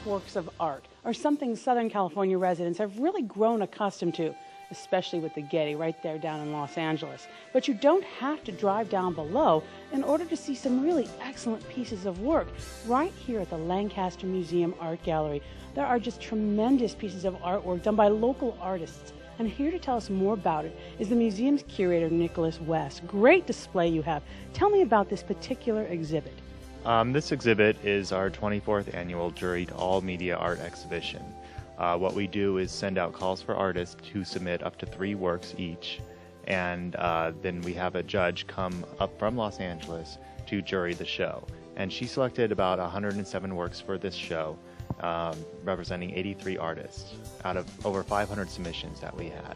works of art are something Southern California residents have really grown accustomed to, especially with the Getty right there down in Los Angeles. But you don't have to drive down below in order to see some really excellent pieces of work right here at the Lancaster Museum Art Gallery. There are just tremendous pieces of artwork done by local artists. And here to tell us more about it is the museum's curator, Nicholas West. Great display you have. Tell me about this particular exhibit. This exhibit is our 24th annual Juried All Media Art Exhibition. What we do is send out calls for artists to submit up to 3 works each, and then we have a judge come up from Los Angeles to jury the show. And she selected about 107 works for this show, representing 83 artists out of over 500 submissions that we had.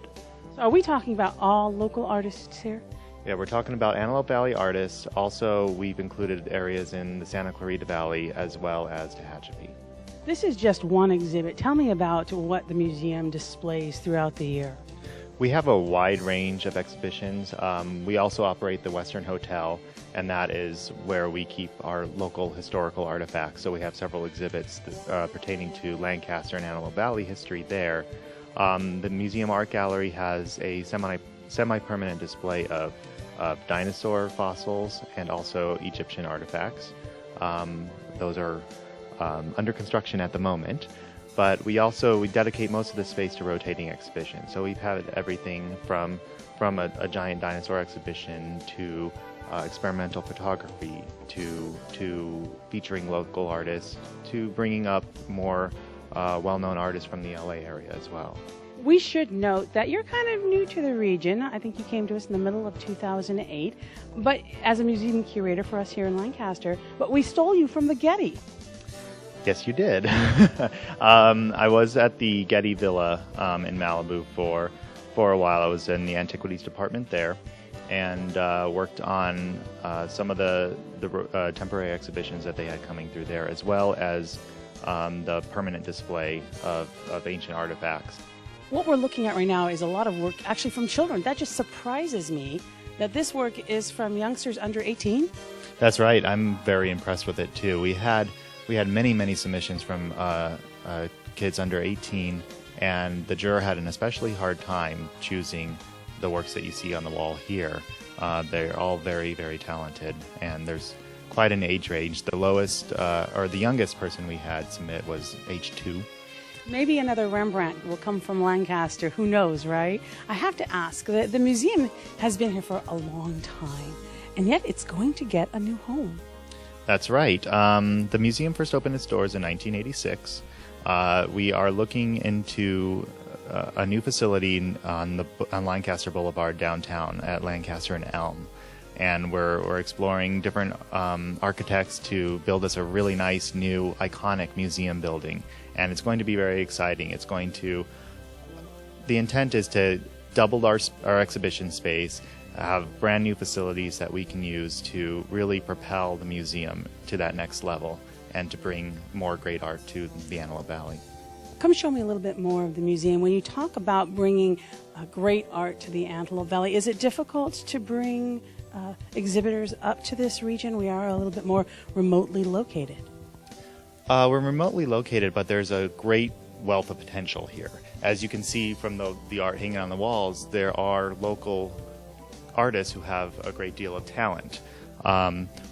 So are we talking about all local artists here? Yeah, we're talking about Antelope Valley artists. Also, we've included areas in the Santa Clarita Valley as well as Tehachapi. This is just one exhibit. Tell me about what the museum displays throughout the year. We have a wide range of exhibitions. We also operate the Western Hotel, and that is where we keep our local historical artifacts. So we have several exhibits pertaining to Lancaster and Antelope Valley history there. The Museum Art Gallery has a semi-permanent display of dinosaur fossils and also Egyptian artifacts. Those are under construction at the moment. But we dedicate most of the space to rotating exhibitions. So we've had everything from a giant dinosaur exhibition to experimental photography to featuring local artists to bringing up more well-known artists from the LA area as well. We should note that you're kind of new to the region. I think you came to us in the middle of 2008, but as a museum curator for us here in Lancaster, but we stole you from the Getty. Yes, you did. I was at the Getty Villa in Malibu for a while. I was in the antiquities department there and worked on some of the temporary exhibitions that they had coming through there, as well as the permanent display of ancient artifacts. What we're looking at right now is a lot of work actually from children. That just surprises me that this work is from youngsters under 18. That's right. I'm very impressed with it too. We had many submissions from kids under 18, and the juror had an especially hard time choosing the works that you see on the wall here. They're all very, very talented, and there's quite an age range. The lowest, or the youngest person we had submit was age 2. Maybe another Rembrandt will come from Lancaster. Who knows, right? I have to ask, the museum has been here for a long time, and yet it's going to get a new home. That's right. The museum first opened its doors in 1986. We are looking into a new facility on Lancaster Boulevard downtown at Lancaster and Elm. And we're exploring different architects to build us a really nice, new, iconic museum building. And it's going to be very exciting. The intent is to double our exhibition space, have brand new facilities that we can use to really propel the museum to that next level and to bring more great art to the Antelope Valley. Come show me a little bit more of the museum. When you talk about bringing great art to the Antelope Valley, is it difficult to bring exhibitors up to this region? We are a little bit more remotely located. We're remotely located, but there's a great wealth of potential here. As you can see from the art hanging on the walls, there are local artists who have a great deal of talent.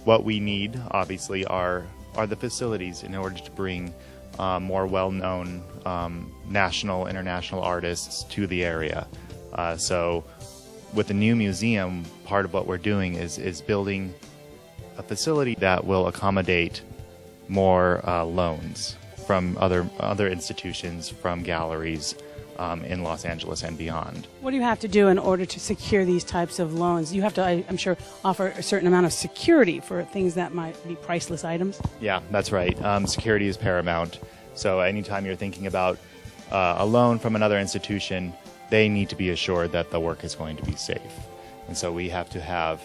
What we need, obviously, are the facilities in order to bring more well-known national, international artists to the area. So with the new museum, part of what we're doing is building a facility that will accommodate more loans from other institutions, from galleries in Los Angeles and beyond. What do you have to do in order to secure these types of loans? You have to, I'm sure, offer a certain amount of security for things that might be priceless items. Yeah, that's right. Security is paramount. So anytime you're thinking about a loan from another institution, they need to be assured that the work is going to be safe. And so we have to have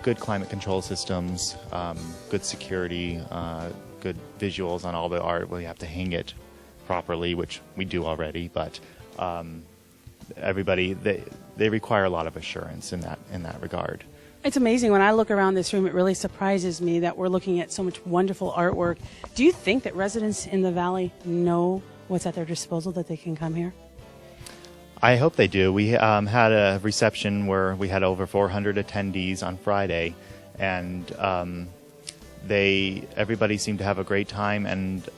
good climate control systems, good security, good visuals on all the art. We have to hang it properly, which we do already, but everybody, they require a lot of assurance in that regard. It's amazing. When I look around this room, it really surprises me that we're looking at so much wonderful artwork. Do you think that residents in the Valley know what's at their disposal, that they can come here? I hope they do. We had a reception where we had over 400 attendees on Friday, and everybody seemed to have a great time, and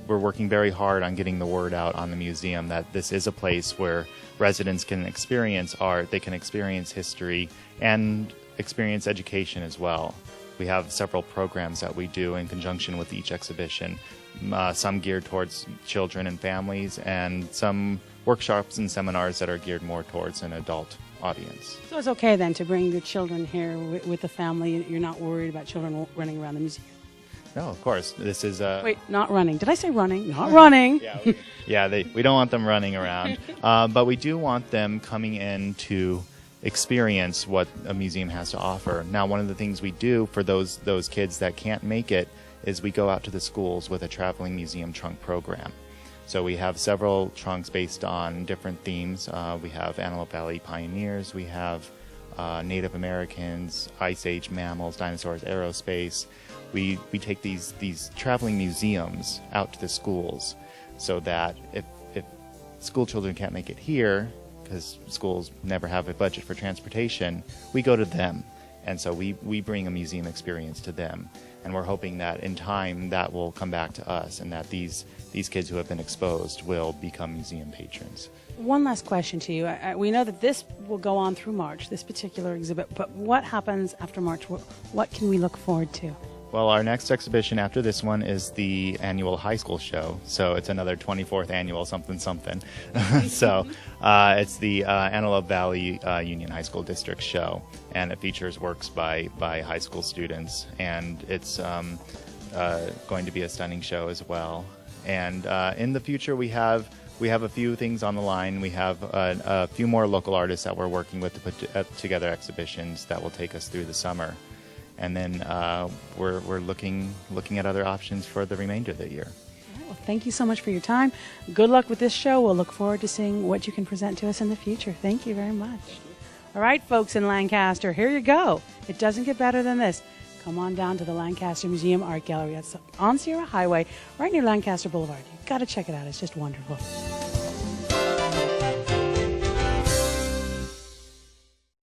we're working very hard on getting the word out on the museum that this is a place where residents can experience art, they can experience history, and experience education as well. We have several programs that we do in conjunction with each exhibition, some geared towards children and families, and some workshops and seminars that are geared more towards an adult audience. So it's okay then to bring the children here with the family. You're not worried about children running around the museum? No, of course. This is Wait, not running. Did I say running? Not running. We don't want them running around, but we do want them coming in to experience what a museum has to offer. Now, one of the things we do for those kids that can't make it is we go out to the schools with a traveling museum trunk program. So we have several trunks based on different themes. We have Antelope Valley pioneers, we have Native Americans, Ice Age mammals, dinosaurs, aerospace. We take these traveling museums out to the schools so that if school children can't make it here, because schools never have a budget for transportation, we go to them. And so we bring a museum experience to them. And we're hoping that in time that will come back to us, and that these kids who have been exposed will become museum patrons. One last question to you. We know that this will go on through March, this particular exhibit, but what happens after March? What can we look forward to? Well, our next exhibition after this one is the annual high school show. So it's another 24th annual something. So it's the Antelope Valley Union High School District show, and it features works by high school students, and it's going to be a stunning show as well. And in the future, we have a few things on the line. We have a few more local artists that we're working with to put together exhibitions that will take us through the summer. And then we're looking at other options for the remainder of the year. All right, well, thank you so much for your time. Good luck with this show. We'll look forward to seeing what you can present to us in the future. Thank you very much. All right, folks in Lancaster, here you go. It doesn't get better than this. Come on down to the Lancaster Museum Art Gallery. That's on Sierra Highway, right near Lancaster Boulevard. You've got to check it out. It's just wonderful.